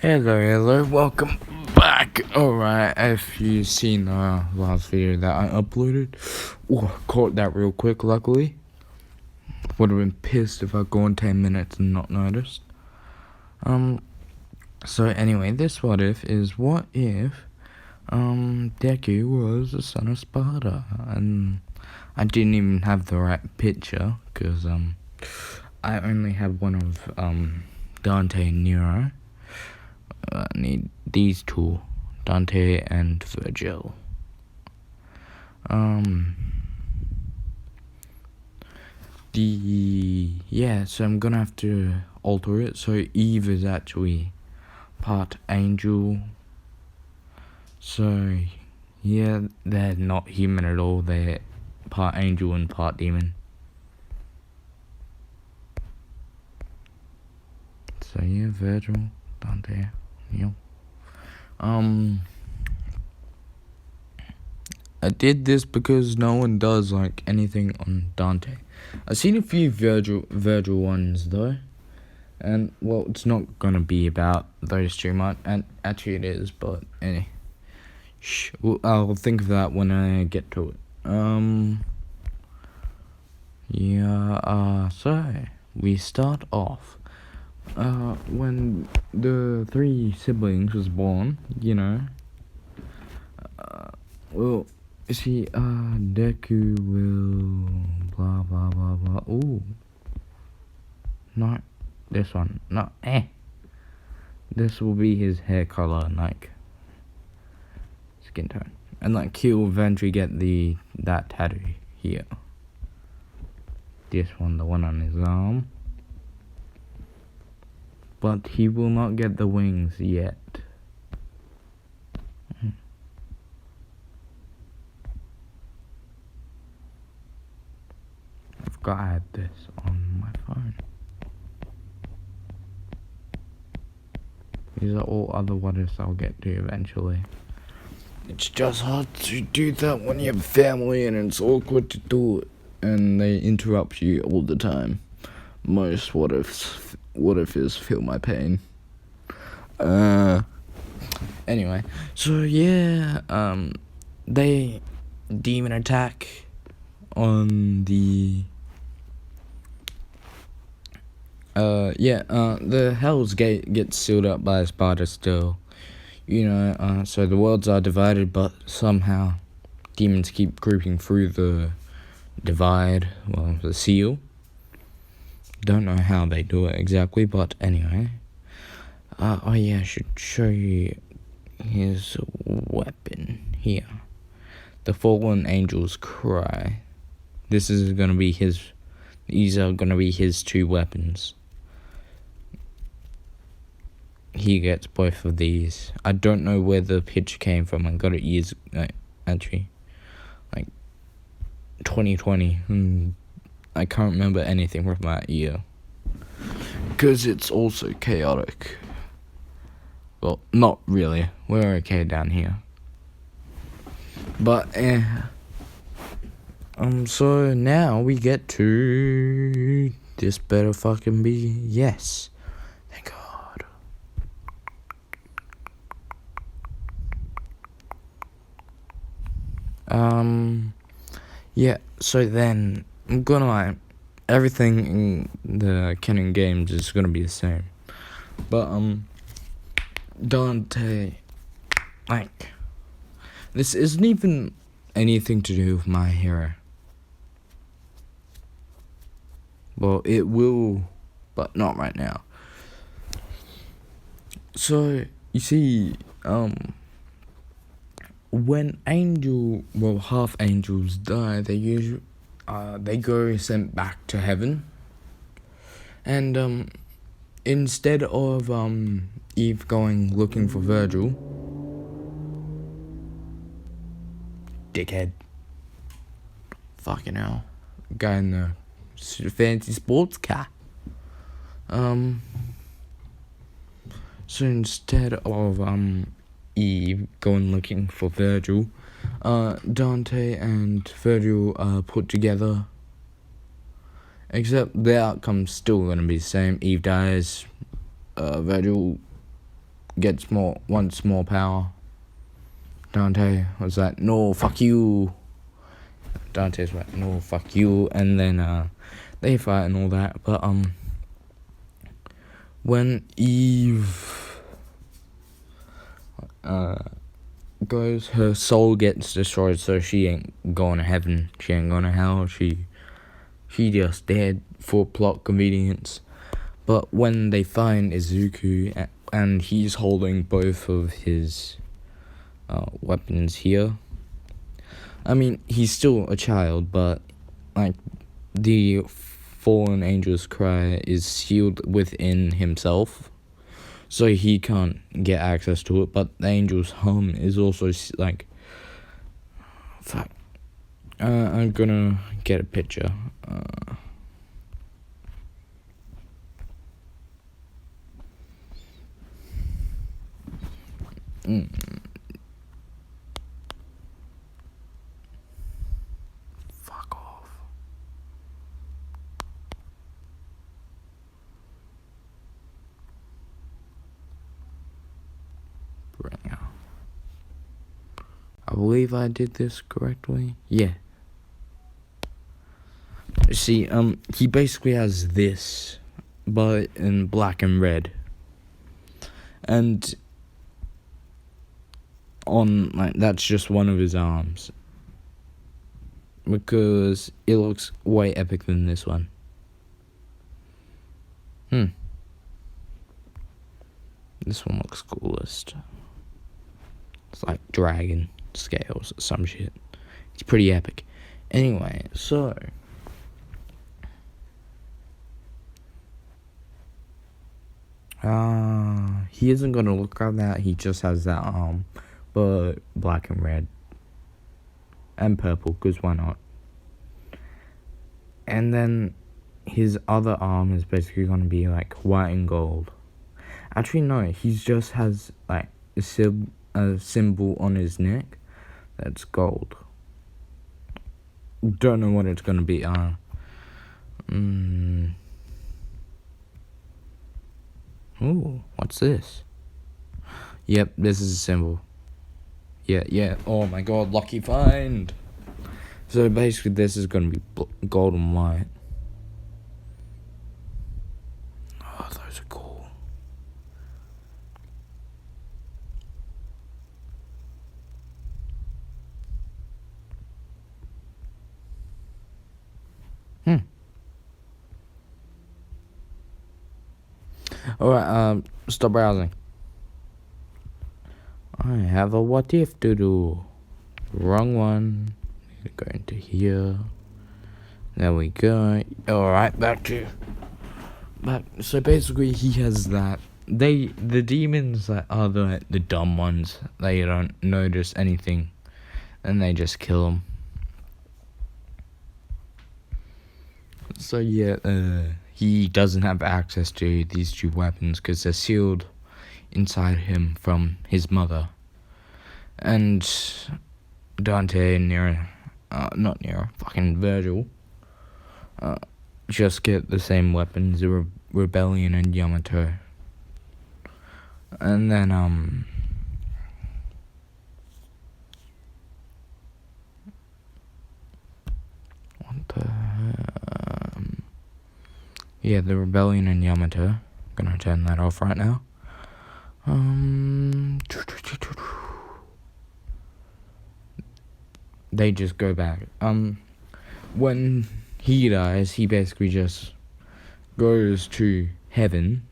Hello, welcome back. Alright, if you've seen the last video that I uploaded, caught that real quick, luckily. Would have been pissed if I'd gone 10 minutes and not noticed. So anyway, this what if is what if, Deku was the son of Sparta, and I didn't even have the right picture, because, I only have one of, Dante and Nero. I need these two, Dante and Virgil. So I'm gonna have to alter it. So Eve is actually part angel. So yeah, they're not human at all. They're part angel and part demon. So yeah, Virgil, Dante. Yep. I did this because no one does like anything on Dante. I've seen a few Virgil ones though, and well, it's not gonna be about those too much, and actually it is, but anyway, I'll think of that when I get to it. So we start off. When the three siblings was born, you see, Deku will blah blah blah blah. Ooh, not this one. No, This will be his hair color, like skin tone, and like he'll eventually get that tattoo here. This one, the one on his arm. But he will not get the wings yet. I've got to add this on my phone. These are all other what ifs I'll get to eventually. It's just hard to do that when you have family and it's awkward to do it. And they interrupt you all the time. Most what ifs feel my pain. Anyway, so yeah, they demon attack on the the Hell's Gate gets sealed up by Sparta still, so the worlds are divided, but somehow demons keep creeping through the divide, the seal. Don't know how they do it exactly, but anyway. I should show you his weapon here. The Fallen Angel's Cry. These are gonna be his two weapons. He gets both of these. I don't know where the picture came from. I got it years, actually, like 2020. I can't remember anything from that year. Because it's also chaotic. Well, not really. We're okay down here. But, so now we get to... This better fucking be... Yes. Thank God. Yeah, so then... I'm gonna everything in the canon games is gonna be the same. But, Dante, this isn't even anything to do with my hero. Well, it will, but not right now. So, you see, when half angels die, they go sent back to heaven. And, instead of, Eve going looking for Virgil, dickhead, fucking hell, guy in the fancy sports car. So instead of Eve going looking for Virgil, Dante and Virgil are put together. Except the outcome's still gonna be the same. Eve dies, Virgil gets wants more power. Dante was like, no, fuck you. Dante's like, no, fuck you. And then they fight and all that. But when Eve goes, her soul gets destroyed, so she ain't going to heaven. She ain't going to hell. She just dead for plot convenience. But when they find Izuku, and he's holding both of his weapons here. I mean, he's still a child, but like the fallen angel's cry is sealed within himself, so he can't get access to it. But the angel's hum is also like, fuck. I'm gonna get a picture. Fuck off. Bring out. I believe I did this correctly. Yeah. See, he basically has this, but in black and red. And on, like, that's just one of his arms. Because it looks way epic than this one. This one looks coolest. It's like dragon scales or some shit. It's pretty epic. Anyway, so he isn't gonna look like that. He just has that arm, but black and red and purple, cause why not? And then his other arm is basically gonna be like white and gold. Actually, no, he just has like a symbol on his neck that's gold. Don't know what it's gonna be. Ooh, what's this? Yep, this is a symbol. Yeah. Oh my god, lucky find. So basically, this is gonna be gold and white. Oh, those are cool. Alright, stop browsing. I have a what if to do. Wrong one. Go into here. There we go. Alright, back. So basically, he has that. The demons that are the dumb ones. They don't notice anything, and they just kill them. So yeah, he doesn't have access to these two weapons because they're sealed inside him from his mother. And Dante and not Nero, fucking Virgil, just get the same weapons, the Rebellion and Yamato. And then, yeah, the Rebellion and Yamato. I'm gonna turn that off right now. They just go back. When he dies, he basically just goes to heaven,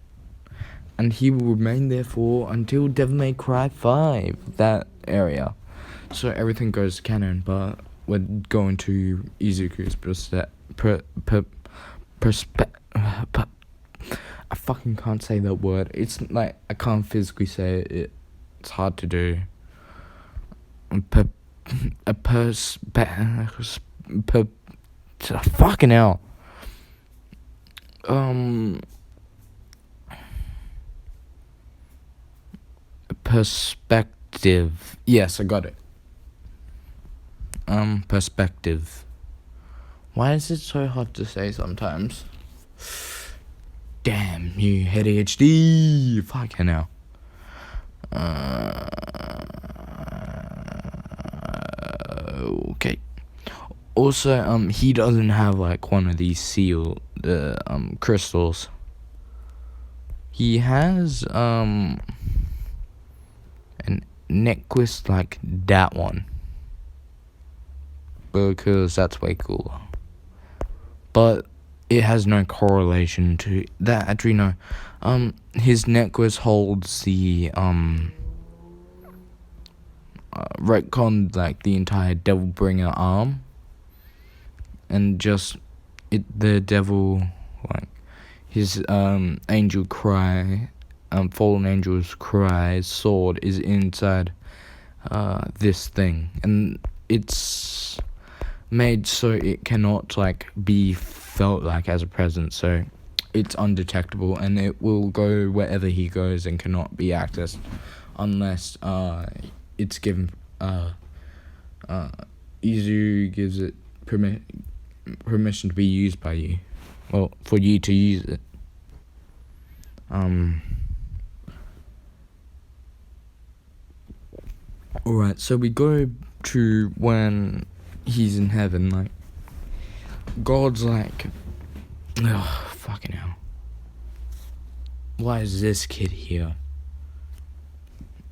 and he will remain there for until Devil May Cry 5, that area. So everything goes canon, but we're going to Izuku's I fucking can't say that word. It's like, I can't physically say it. It's hard to do. Fucking hell. Perspective. Yes, I got it. Perspective. Why is it so hard to say sometimes? Damn you, ADHD. Fucking hell. Okay. Also, he doesn't have like one of these crystals. He has an necklace like that one, because that's way cooler. But it has no correlation to that. Actually, no. His necklace holds the retcon like the entire Devil Bringer arm, and just the devil, like his angel cry, fallen angel's cry sword is inside this thing, and it's made so it cannot like be felt like as a present, so it's undetectable, and it will go wherever he goes and cannot be accessed unless it's given Izu gives it permission to be used by you. Well, for you to use it. Alright, so we go to when he's in heaven, like God's like, oh, fucking hell. Why is this kid here?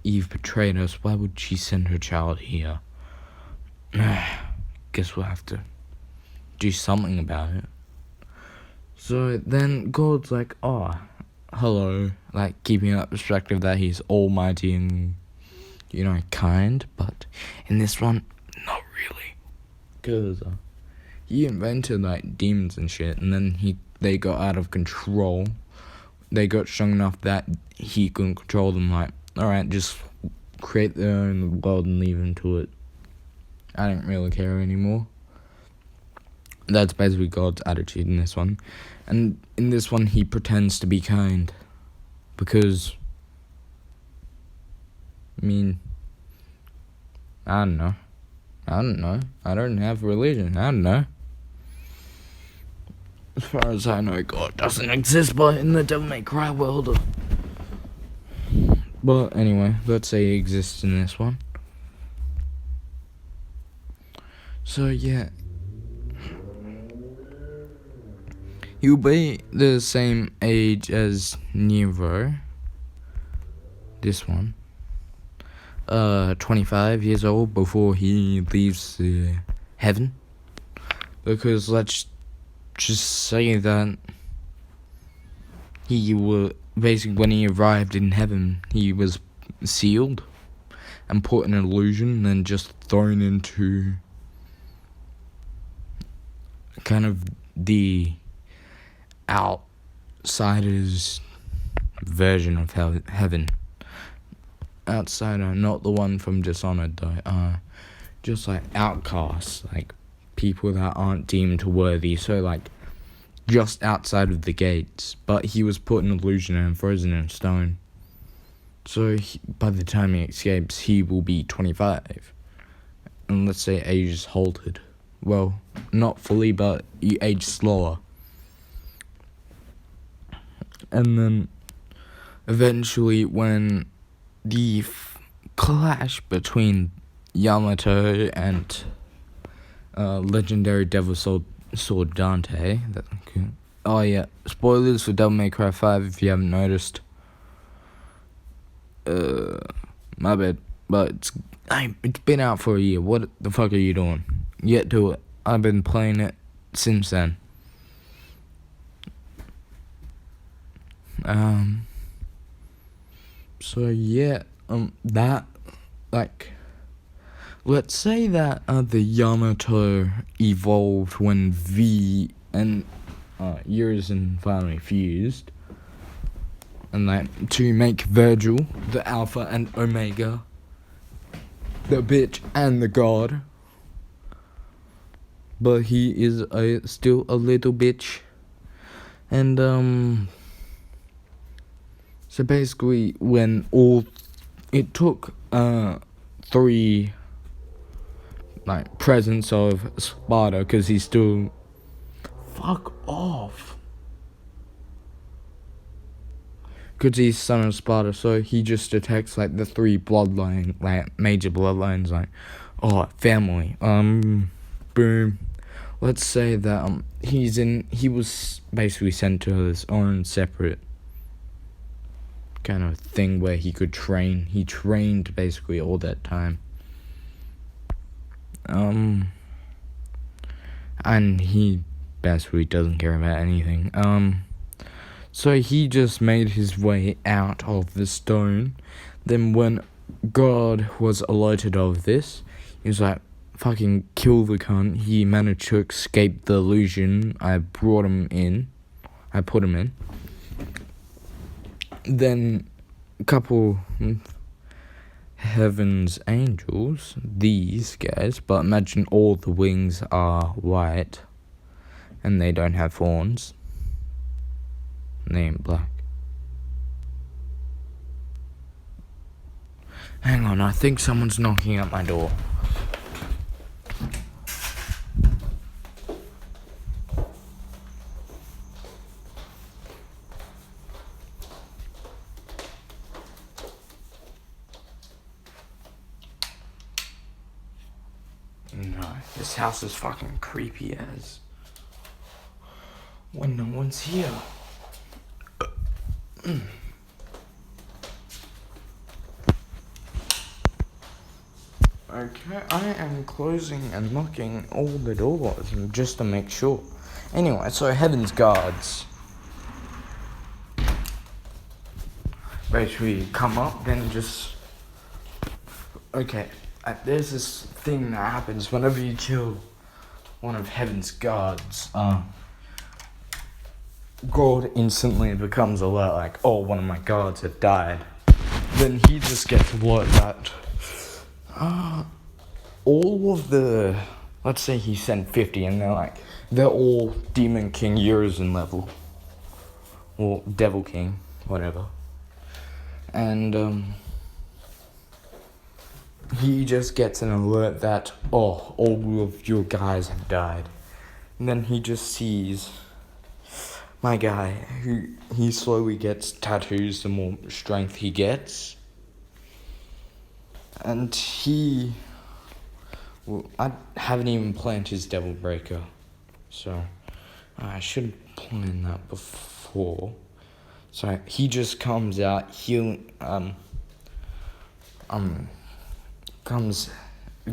Eve betrayed us. Why would she send her child here? Guess we'll have to do something about it. So then God's like, oh, hello. Like, keeping up perspective that he's almighty and, kind. But in this one, not really. Because he invented, like, demons and shit. And then they got out of control. They got strong enough that he couldn't control them. Like, alright, just create their own world and leave them to it. I don't really care anymore. That's basically God's attitude in this one. And in this one, he pretends to be kind. Because, I don't know. I don't have religion. I don't know. As far as I know, God doesn't exist, but in the Devil May Cry world. But anyway, let's say he exists in this one. So yeah, he'll be the same age as Nero. This one. 25 years old before he leaves heaven. Because let's just say that he will basically, when he arrived in heaven, he was sealed and put in an illusion and just thrown into kind of the outsiders version of heaven. Outsider, not the one from Dishonored though. Just like outcasts, like people that aren't deemed worthy. So like just outside of the gates. But he was put in illusion and frozen in stone. So by the time he escapes, he will be 25. And let's say age is halted. Well, not fully, but you age slower. And then eventually when the clash between Yamato and legendary Devil Sword Dante. Oh yeah, spoilers for Devil May Cry 5 if you haven't noticed. My bad. But it's been out for a year. What the fuck are you doing? Get to it. I've been playing it since then. So yeah, that, like, let's say that the Yamato evolved when V and Urizen finally fused, and like to make Virgil the Alpha and Omega, the bitch and the god. But he is still a little bitch, and so basically, when it took 3 like presents of Sparta, because he's still fuck off. because he's son of Sparta, so he just detects like the three bloodline, like major bloodlines, like family. Boom. Let's say that he was basically sent to his own separate kind of thing where he could train. He trained basically all that time. And he basically doesn't care about anything. So he just made his way out of the stone. Then when God was alerted of this, he was like, fucking kill the cunt. He managed to escape the illusion. I put him in. Then a couple heaven's angels, these guys, but imagine all the wings are white and they don't have horns. And they ain't black. Hang on, I think someone's knocking at my door. No, this house is fucking creepy as when no one's here. Okay, I am closing and locking all the doors just to make sure. Anyway, so heaven's guards basically come up, then just... Okay, there's this thing that happens whenever you kill one of heaven's guards. God instantly becomes alert, like, oh, one of my guards have died. Then he just gets alert that all of the, let's say he sent 50 and they're all Demon King Urizen level. Or Devil King, whatever. And he just gets an alert that, oh, all of your guys have died. And then he just sees my guy, who he slowly gets tattoos the more strength he gets. And I haven't even planned his Devil Breaker. So, I should have planned that before. So, he just comes out,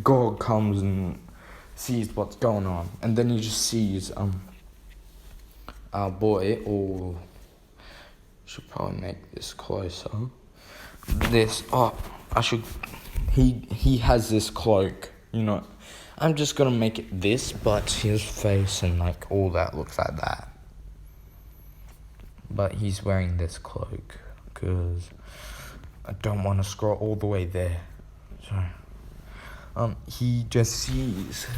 God comes and sees what's going on. And then he just sees, our boy, or should probably make this closer. He has this cloak, you know. I'm just gonna make it this, but his face and all that looks like that. But he's wearing this cloak, because I don't want to scroll all the way there. So, he just sees,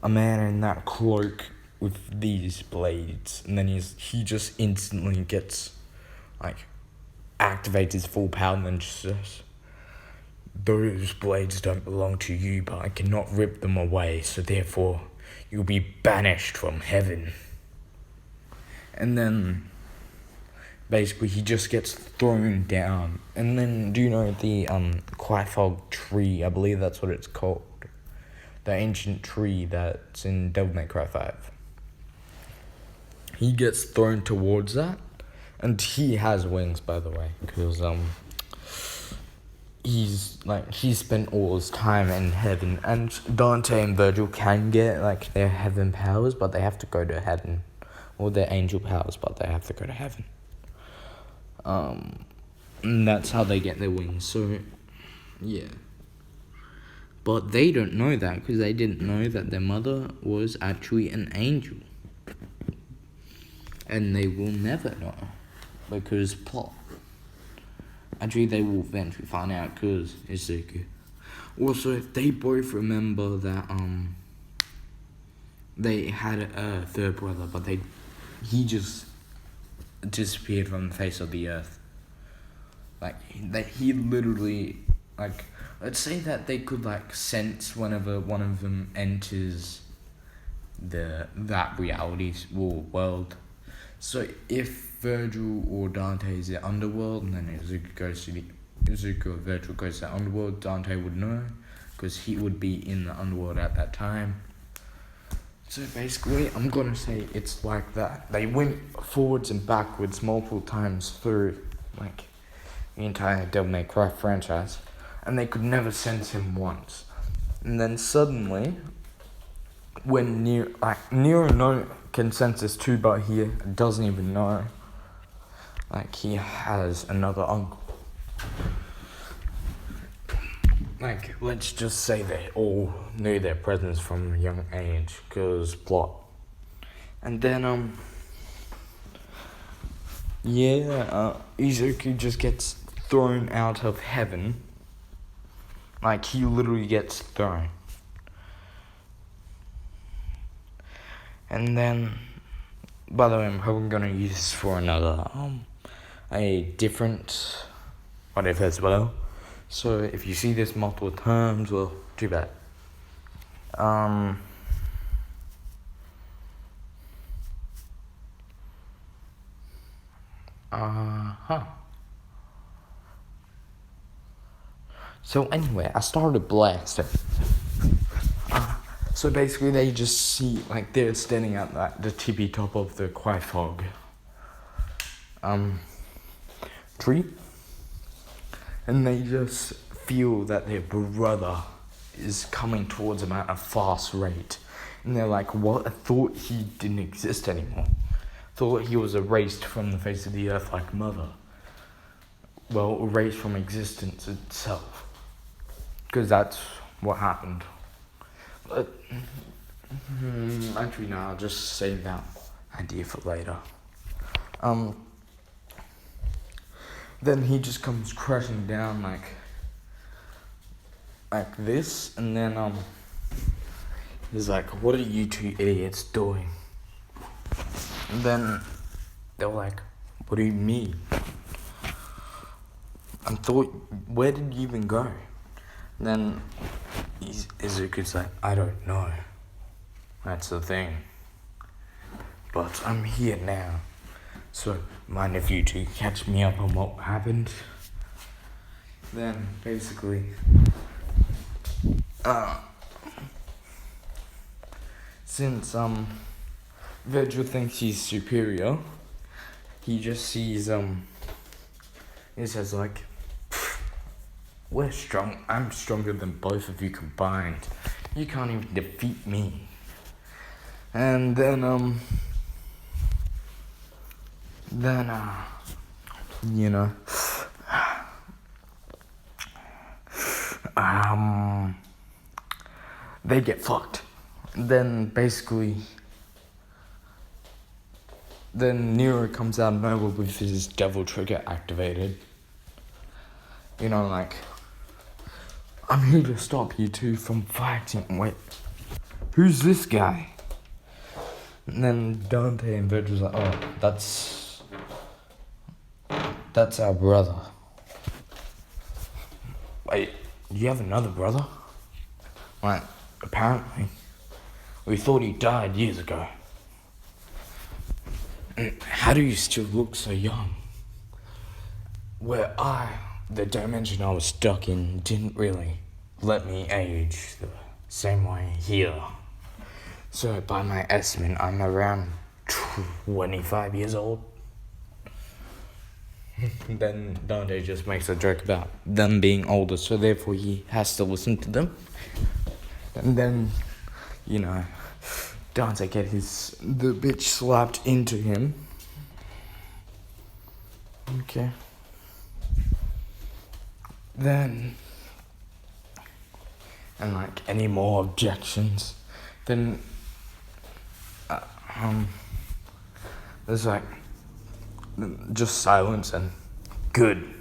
a man in that cloak with these blades, and then he just instantly gets activates his full power, and then just says, those blades don't belong to you, but I cannot rip them away, so therefore you'll be banished from heaven. And then basically he just gets thrown down. And then, do you know the Quaffog tree? I believe that's what it's called. The ancient tree that's in Devil May Cry 5. He gets thrown towards that, and he has wings, by the way, because he spent all his time in heaven, and Dante and Virgil can get their heaven powers, but they have to go to heaven, or their angel powers, but they have to go to heaven. And that's how they get their wings. So, yeah. But they don't know that, because they didn't know that their mother was actually an angel. And they will never know, because plot. Actually, they will eventually find out, because it's deku. Also, they both remember that they had a third brother, but he just disappeared from the face of the earth. He literally, let's say that they could sense whenever one of them enters that reality world. So if Virgil or Dante is the underworld, and then Izuku or Virgil goes to the underworld, Dante would know, because he would be in the underworld at that time. So basically, I'm gonna say it's like that. They went forwards and backwards multiple times through, like, the entire Devil May Cry franchise, and they could never sense him once. And then suddenly, when Nero can sense this too, but he doesn't even know. Like, he has another uncle. Like, let's just say they all knew their presence from a young age, cause plot. And then, Izuku just gets thrown out of heaven. Like, he literally gets thrown. And then, by the way, I'm probably gonna use this for another, a different whatever as well. So if you see this multiple times, well, too bad. So anyway, I started blasting. So basically they just see, like, they're standing at the tippy top of the Quaifog tree. And they just feel that their brother is coming towards them at a fast rate. And they're like, what? I thought he didn't exist anymore. Thought he was erased from the face of the earth like Mother. Well, erased from existence itself. Because that's what happened. But, actually, no, I'll just save that idea for later. Then he just comes crashing down like this, and then he's like, what are you two idiots doing? And then they're like, what do you mean? I thought, where did you even go? And then Izuku's like, I don't know. That's the thing. But I'm here now. So, mind if you two catch me up on what happened? Then, basically, since, Virgil thinks he's superior, he just sees, he says, like, we're strong, I'm stronger than both of you combined. You can't even defeat me. And then, they get fucked. Then basically, then Nero comes out of nowhere with his devil trigger activated. You know, like, I'm here to stop you two from fighting. Wait, who's this guy? And then Dante and Virgil's like, oh, that's our brother. Wait, do you have another brother? Like, apparently. We thought he died years ago. And how do you still look so young? The dimension I was stuck in didn't really let me age the same way here. So by my estimate, I'm around 25 years old. Then Dante just makes a joke about them being older, so therefore he has to listen to them. And then, Dante get the bitch slapped into him. Okay. Then, and like any more objections, then there's like just silence and good.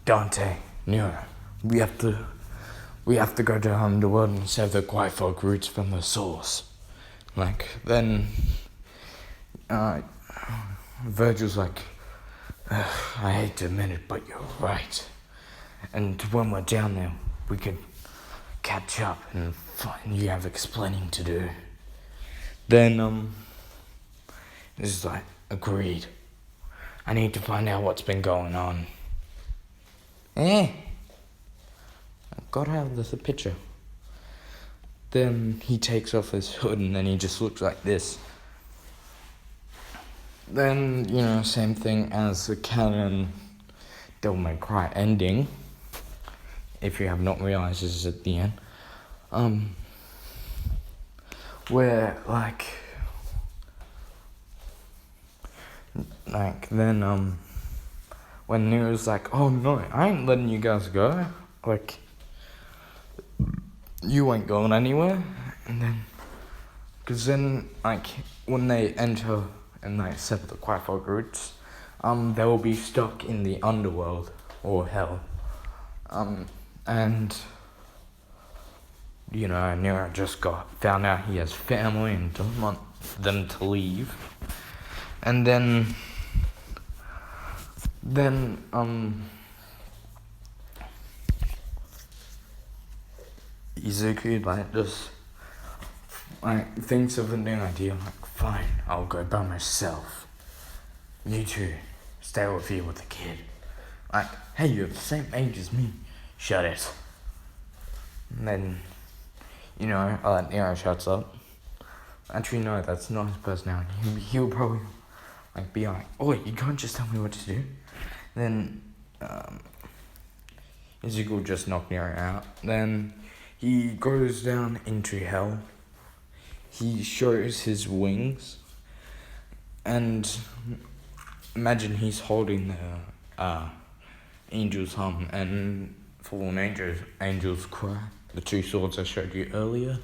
Dante, Nero, we have to go to Underworld and save the Quaifog roots from the source. Like, then Virgil's like, I hate to admit it, but you're right. And when we're down there, we could catch up and find you have explaining to do. Then This is like, agreed. I need to find out what's been going on. I've got to have the picture. Then he takes off his hood and then he just looks like this. Then, same thing as the canon Devil May Cry ending. If you have not realised, this is at the end. Where, then, when Nero's like, oh no, I ain't letting you guys go. You ain't going anywhere. And then, because then, when they enter and separate the Quiet Folk roots, they will be stuck in the underworld, or hell. And, Nero just found out he has family and doesn't want them to leave. And then, Izuku, just thinks of a new idea, fine, I'll go by myself. You two, stay over here with the kid. Hey, you're the same age as me. Shut it. And then, Nero shuts up. Actually, no, that's not his personality. He'll probably, be like, oh, you can't just tell me what to do. Then, Izuku will just knock Nero out. Then, he goes down into hell. He shows his wings. And imagine he's holding the Angel's Hum and Fallen Angel's Cry. The two swords I showed you earlier.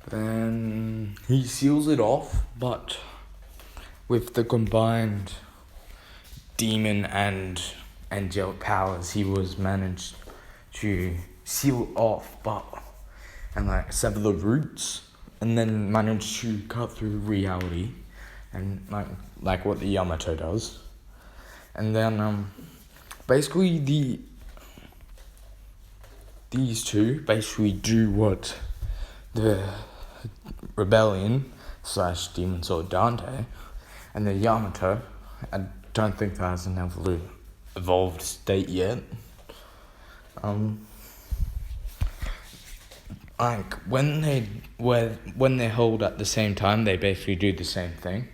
Then he seals it off, but with the combined demon and angelic powers, he was managed to seal it off, and sever the roots, and then managed to cut through reality, and like what the Yamato does. And then basically these two basically do what the Rebellion / Demon Sword Dante and the Yamato, I don't think that has an evolved state yet. When they hold at the same time, they basically do the same thing,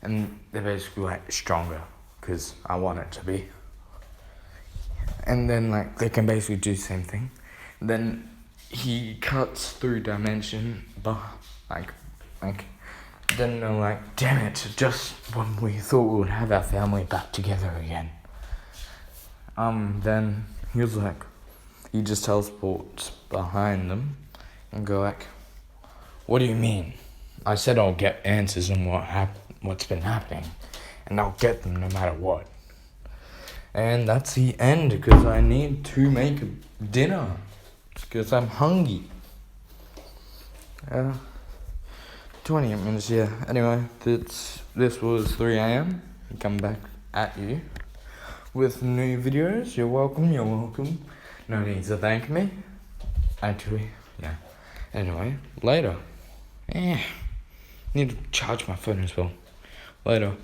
and they're basically stronger, because I want it to be. And then they can basically do the same thing. Then he cuts through dimension, but then they're damn it, just when we thought we would have our family back together again. Then he was he just teleports behind them and go what do you mean? I said I'll get answers on what's been happening, and I'll get them no matter what. And that's the end, because I need to make dinner, because I'm hungry. 28 minutes, yeah. Anyway, this was 3 a.m. Come back at you with new videos. You're welcome. No need to thank me. Actually, yeah. Anyway, later. Need to charge my phone as well. Later.